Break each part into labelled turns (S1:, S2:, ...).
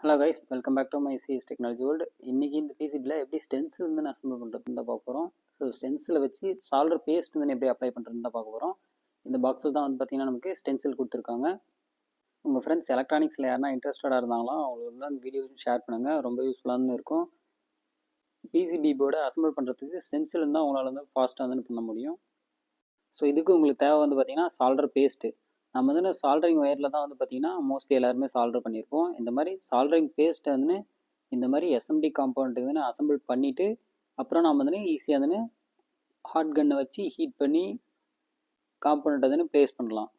S1: Hello guys, welcome back to my CS technology world. இன்றைக்கி இந்த பிசிபியில் எப்படி ஸ்டென்சில் வந்து நான் அசம்பிள் பண்ணுறது தான் பார்க்க போகிறோம். ஸோ ஸ்டென்சில் வச்சு சால்டர் பேஸ்ட் வந்து எப்படி அப்ளை பண்ணுறது தான் பார்க்க போகிறோம். இந்த பாக்ஸில் தான் வந்து பார்த்திங்கன்னா நமக்கு ஸ்டென்சில் கொடுத்துருக்காங்க. உங்கள் ஃப்ரெண்ட்ஸ் எலக்ட்ரானிக்ஸில் யாருனா இன்ட்ரெஸ்டடாக இருந்தாங்களோ அவங்களுக்கு வந்து அந்த வீடியோ ஷேர் பண்ணுங்கள், ரொம்ப யூஸ்ஃபுல்லாக இருக்கும். பிசிபி போர்டை அசம்பிள் பண்ணுறதுக்கு ஸ்டென்சில் இருந்தால் உங்களால் வந்து ஃபாஸ்ட்டாக வந்து பண்ண முடியும். ஸோ இதுக்கு உங்களுக்கு தேவை வந்து பார்த்திங்கன்னா சால்டர் பேஸ்ட்டு. நம்ம வந்து சால்டரிங் ஒயரில் தான் வந்து பார்த்திங்கன்னா மோஸ்ட்லி எல்லாருமே சால்டர் பண்ணியிருப்போம். இந்த மாதிரி சால்டரிங் பேஸ்ட்டை வந்து இந்த மாதிரி எஸ்எம்டி காம்பவுண்ட்டுக்கு வந்து அசம்பிள் பண்ணிவிட்டு அப்புறம் நம்ம வந்து ஈஸியாக வந்து ஹாட் கன்னை வச்சு ஹீட் பண்ணி காம்பவுண்ட்டை வந்து ப்ளேஸ் பண்ணலாம்.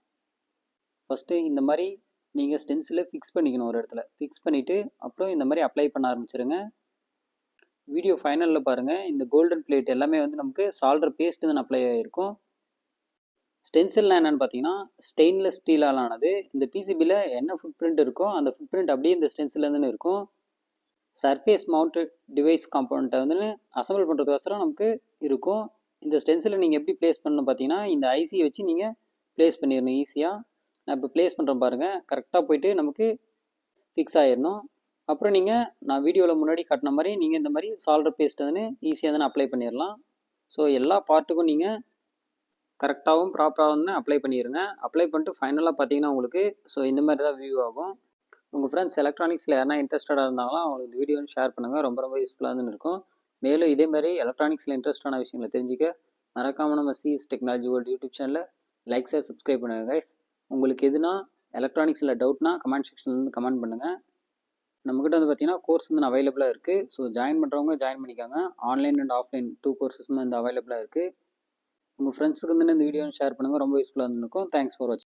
S1: ஃபஸ்ட்டு இந்த மாதிரி நீங்கள் ஸ்டென்சிலை ஃபிக்ஸ் பண்ணிக்கணும், ஒரு இடத்துல ஃபிக்ஸ் பண்ணிவிட்டு அப்புறம் இந்த மாதிரி அப்ளை பண்ண ஆரம்பிச்சிருங்க. வீடியோ ஃபைனலில் பாருங்கள், இந்த கோல்டன் பிளேட் எல்லாமே வந்து நமக்கு சால்டர் பேஸ்ட்டு தான் அப்ளை ஆகிருக்கும். ஸ்டென்சில்னால் என்னென்னு பார்த்தீங்கன்னா ஸ்டெயின்லெஸ் ஸ்டீலால் ஆனது. இந்த பிசிபியில் என்ன ஃபுட் பிரிண்ட் இருக்கோ அந்த ஃபுட் பிரிண்ட் அப்படியே இந்த ஸ்டென்சில்லேருந்து இருக்கும். சர்ஃபேஸ் மவுண்டட் டிவைஸ் காம்பவுண்ட்டை வந்து அசம்பிள் பண்ணுறதுக்கோசரம் நமக்கு இருக்கும். இந்த ஸ்டென்சிலை நீங்கள் எப்படி ப்ளேஸ் பண்ணணும் பார்த்தீங்கன்னா இந்த ஐசியை வச்சு நீங்கள் ப்ளேஸ் பண்ணிடணும் ஈஸியாக. நான் இப்போ ப்ளேஸ் பண்ணுறேன் பாருங்கள், கரெக்டாக போய்ட்டு நமக்கு ஃபிக்ஸ் ஆகிடணும். அப்புறம் நான் வீடியோவில் முன்னாடி காட்டின மாதிரி நீங்கள் இந்த மாதிரி சால்டர் பேஸ்ட்டை வந்து ஈஸியாக தானே அப்ளை பண்ணிடலாம். ஸோ எல்லா பார்ட்டுக்கும் நீங்கள் கரெக்டாகவும் ப்ராப்பராக வந்து அப்ளை பண்ணிடுங்க. அப்ளை பண்ணிட்டு ஃபைனலாக பார்த்தீங்கன்னா உங்களுக்கு இந்த மாதிரி தான் வியூ ஆகும். உங்கள் ஃப்ரெண்ட்ஸ் எலக்ட்ரானிக்ஸில் யாரா இன்ட்ரெஸ்டடாக இருந்தாங்களோ அவங்களுக்கு இந்த வீடியோன்னு ஷேர் பண்ணுங்கள், ரொம்ப யூஸ்ஃபுல்லாக இருக்கும். மேலும் இதேமாதிரி எலக்ட்ரானிக்ஸில் இன்ட்ரெஸ்டான விஷயங்களை தெரிஞ்சுக்க மறக்காமல் நம்ம சிஎஸ் டெக்னாலஜி வேர்ல்டு யூடியூப் சேனலில் லைக் ஷேர் சப்ஸ்கிரைப் பண்ணுங்கள் கைஸ். உங்களுக்கு எதுனா எலக்ட்ரானிக்ஸில் டவுட்னா கமெண்ட் செக்ஷன்லேருந்து கமெண்ட் பண்ணுங்கள். நம்மக்கிட்ட வந்து பார்த்திங்கன்னா கோர்ஸ் வந்து அவைலபிளாக இருக்குது. ஸோ ஜாயின் பண்ணுறவங்க ஜாயின் பண்ணிக்காங்க. ஆன்லைன் அண்ட் ஆஃப்லைன் 2 கோர்ஸஸுமே வந்து அவைலபிளாக இருக்குது. உங்கள் ஃப்ரெண்ட்ஸுக்கு வந்து இந்த வீடியோ ஷேர் பண்ணுங்கள், ரொம்ப யூஸ்ஃபுல்லாக இருந்திருக்கும். தேங்க்ஸ் ஃபார் வாட்சிங்.